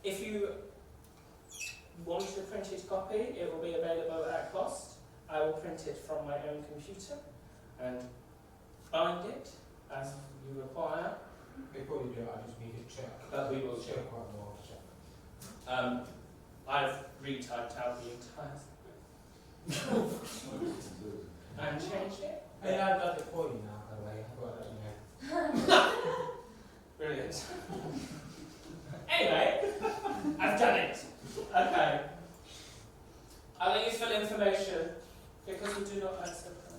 If you want a printed copy, it will be available at cost. I will print it from my own computer and bind it as you require. Before you do it, I just need to check. But we will check check. quite a while to check. I've retyped out the entire and changed it. Hey, I've done it for you now, by the way. I've got to let you know. Brilliant. Anyway, I've done it. Okay. Other useful information, because we do not accept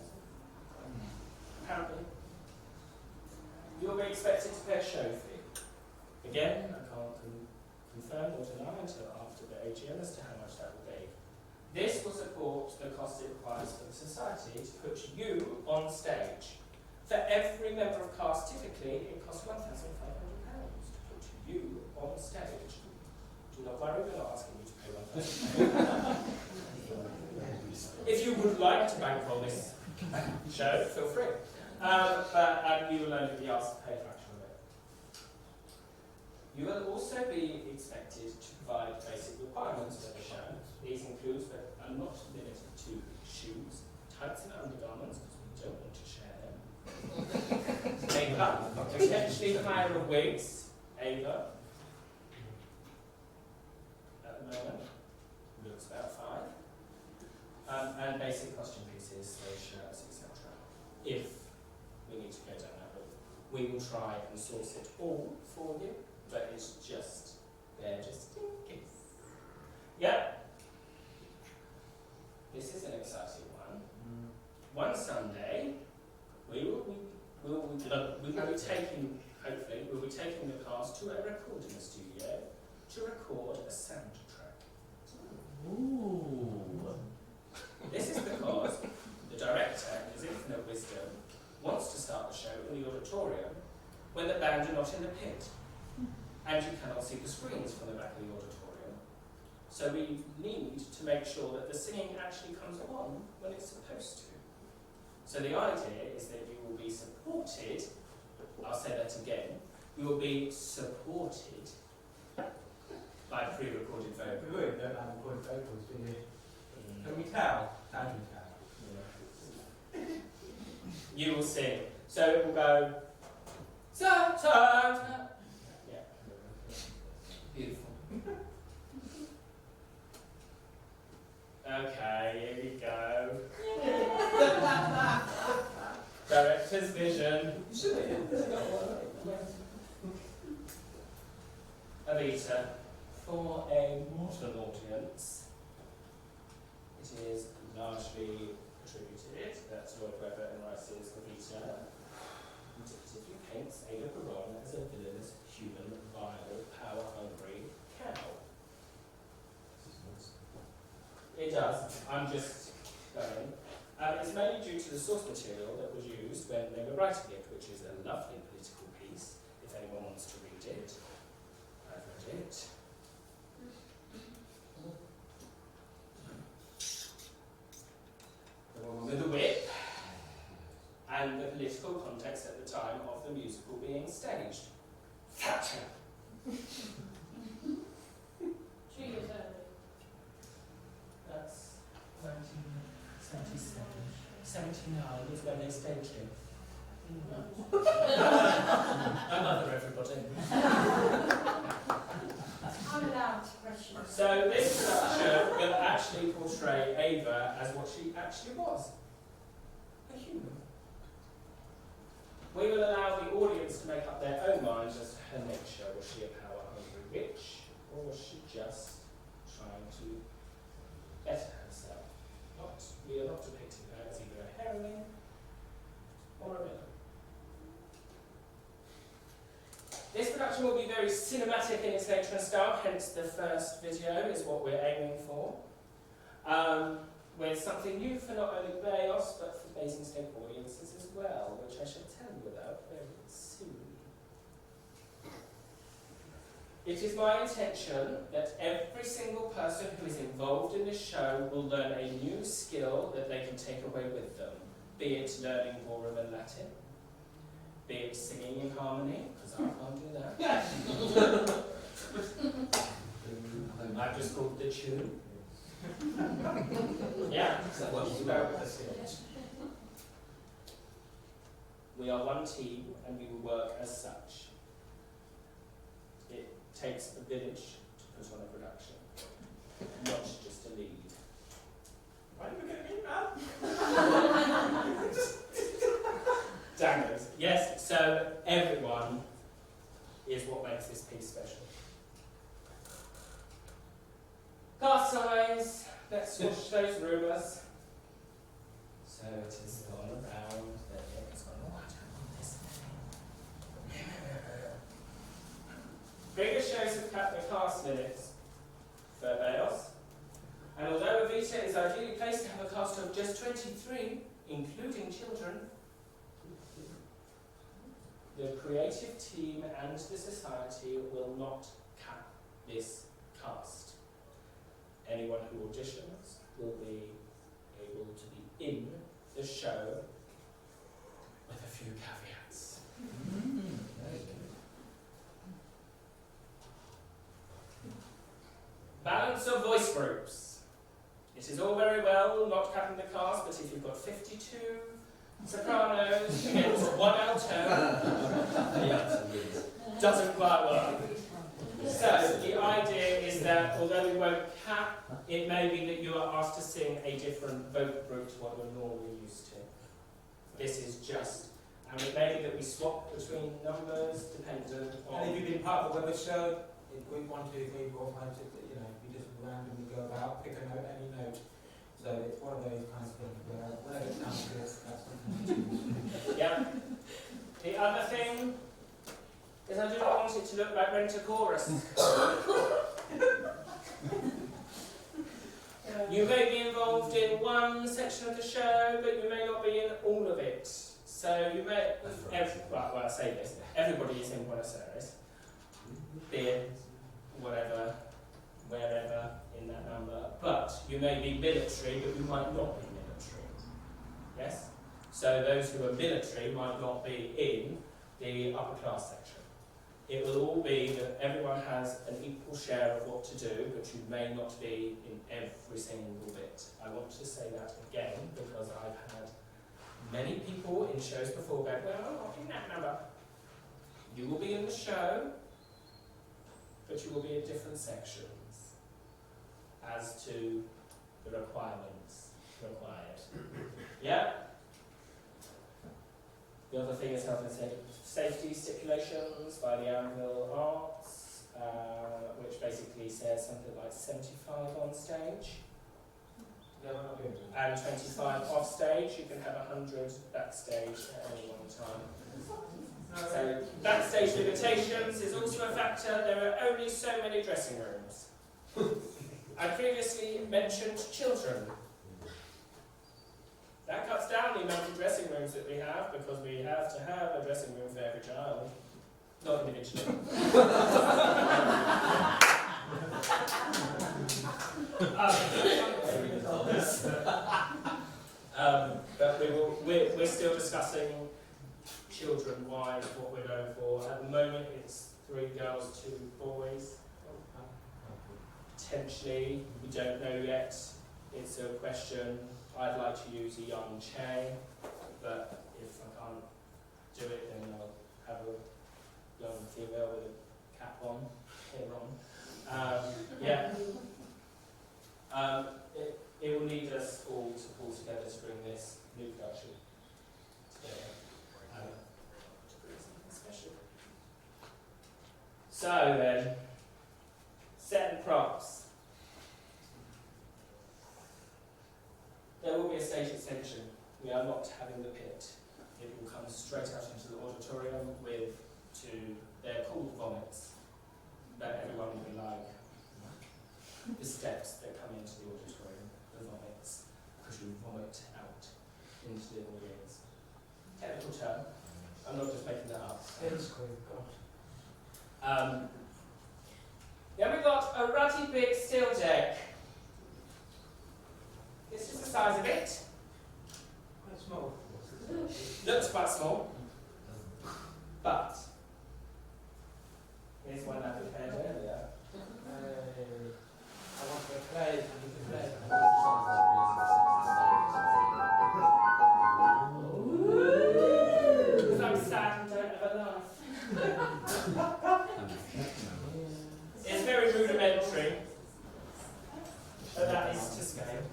apparently. You'll be expected to pay a show fee. Again, I can't confirm or deny until after the AGM as to how much that will be. This will support the cost it requires for the society to put you on stage. For every member of cast, typically, it costs £1,500 to put you on stage. Do not worry, we're not asking you to pay £1,500. If you would like to bankroll this show, feel free. But you will only be asked to pay a fraction of it. You will also be expected to provide basic requirements for the show. These include, but are not limited to, shoes, tights and undergarments, because we don't want to share them. Makeup, potentially hire of wigs, Ava, at the moment, looks about fine. And basic costume pieces, so shirts, etc. If we need to go down that route, we will try and source it all for you, but it's just there just in case. Yeah. This is an exciting one. One Sunday, we will be taking, hopefully, we'll be taking the cast to a recording studio to record a soundtrack. Ooh. This is because the director, in his infinite wisdom, wants to start the show in the auditorium when the band are not in the pit, and you cannot see the screens from the back of the auditorium. So we need to make sure that the singing actually comes on when it's supposed to. So the idea is that you will be supported, I'll say that again, you will be supported by pre-recorded vocals. We really don't have recorded vocals, do you? Can we tell? Can we tell? You will sing. So it will go. Yeah. Beautiful. Okay, here we go. Director's vision. EVITA, for a modern audience, it is largely attributed, that's Lord Webber and Rice's EVITA, indicatively paints Ada Perron as a villainous, human, vile, power-hungry cow. It does. I'm just going. It's mainly due to the source material that was used when they were writing it, which is a lovely political piece, if anyone wants to read it. I've read it. The woman with the whip, and the political context at the time of the musical being staged. Thatcher! 2 years early. That's 1977. 79 is when they staged him. I'm other everybody. I'm allowed to question. So this structure will actually portray Ava as what she actually was. A human. We will allow the audience to make up their own minds as to her nature. Was she a power-hungry witch, or was she just trying to better herself? We are not depicting her as either a heroine or a villain. This production will be very cinematic in its nature and style, hence the first video is what we're aiming for. With something new for not only Bayos, but for Basingstoke audiences as well, which I shall tell you about very soon. It is my intention that every single person who is involved in this show will learn a new skill that they can take away with them, be it learning ballroom and Latin, be it singing in harmony, because I can't do that, I've just called the tune. Yeah. So what you go with the stage. We are one team and we will work as such. It takes a village to put on a production, not just a lead. Why are you looking at me now? Dangers. Yes, so everyone is what makes this piece special. Cast size, let's switch those rumours. So it is gone around, it's gone right on this way. Bigger shows have cut the cast limits for Beos, and although EVITA is ideally placed to have a cast of just 23, including children, the creative team and the society will not cap this cast. Anyone who auditions will be able to be in the show with a few caveats. Balance of voice groups. It is all very well not capping the cast, but if you've got 52 sopranos against one alto, doesn't quite work. So the idea is that although we won't cap, it may be that you are asked to sing a different vocal group to what you're normally used to. This is just, and it may be that we swap between numbers dependent on. And if you've been part of the Weber show, in group 1, 2, 3, 4, 5, 6, you know, you just randomly go about, pick a note, any note. So it's one of those kinds of things where whenever it comes to this, that's what you choose. Yeah. The other thing is I do not want it to look like Rent a Chorus. You may be involved in one section of the show, but you may not be in all of it. So you may, well, I say this, everybody is in Buenos Aires, be it whatever, wherever in that number, but you may be military, but you might not be military. Yes? So those who are military might not be in the upper class section. It will all be that everyone has an equal share of what to do, but you may not be in every single bit. I want to say that again because I've had many people in shows before go, well, I'm not in that number. You will be in the show, but you will be in different sections as to the requirements required. Yeah? The other thing is health and safety stipulations by the Anvil Arts, which basically says something like 75 on stage. No, we're not doing it. And 25 off stage. You can have 100 backstage at any one time. So backstage limitations is also a factor. There are only so many dressing rooms. I previously mentioned children. That cuts down the amount of dressing rooms that we have because we have to have a dressing room for every child. Not individually. But we're still discussing children-wise what we're going for. At the moment it's 3 girls, 2 boys. Potentially, we don't know yet. It's a question. I'd like to use a young Che, but if I can't do it, then I'll have a young female with a cap on, hair on. It will need us all to pull together to bring this new production together. To bring something special. So then, set and props. There will be a stage extension. We are not having the pit. It will come straight out into the auditorium with they're called vomits, that everyone will be like the steps that come into the auditorium, the vomits, because you vomit out into the audience. Technical term. I'm not just making that up. Then we've got a ruddy big steel deck. This is the size of it. Quite small. Looks quite small, but here's one I prepared earlier. rudimentary, but that is to scale.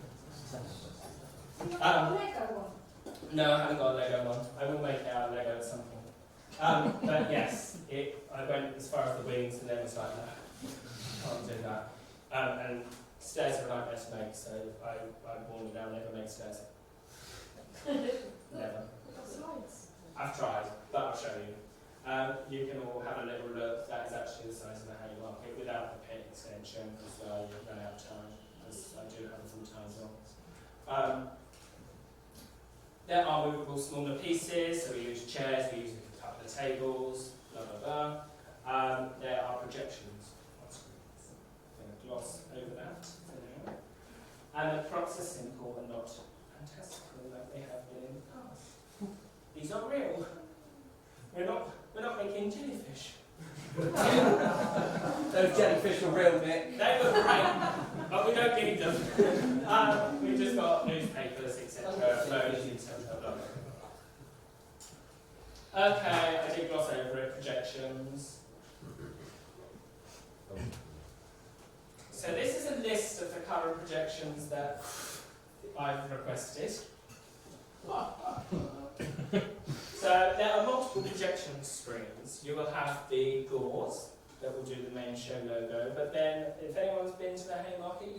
Lego one. No, I haven't got a Lego one. I will make it out of Lego at some point. But yes, I went as far as the wings and then was like, no, can't do that. And stairs are a nightmare to make, so I warned you now, never make stairs. Never. I've tried, but I'll show you. You can all have a little look. That is actually the size of the Haymarket without the pit extension, because you run out of time, as I do have a full-time job. There are movable smaller pieces, so we use chairs, we use a couple of tables, blah blah blah. There are projections on screens. I'm going to gloss over that for now. And the props are simple and not fantastical like they have been in the past. These are real. We're not making jellyfish. Those jellyfish are real, Nick. They were great, but we don't need them. We've just got newspapers, etc. Loads, etc. Okay, I did gloss over it. Projections. So this is a list of the current projections that I've requested. So there are multiple projection screens. You will have the gauze that will do the main show logo, but then if anyone's been to the Haymarket, you've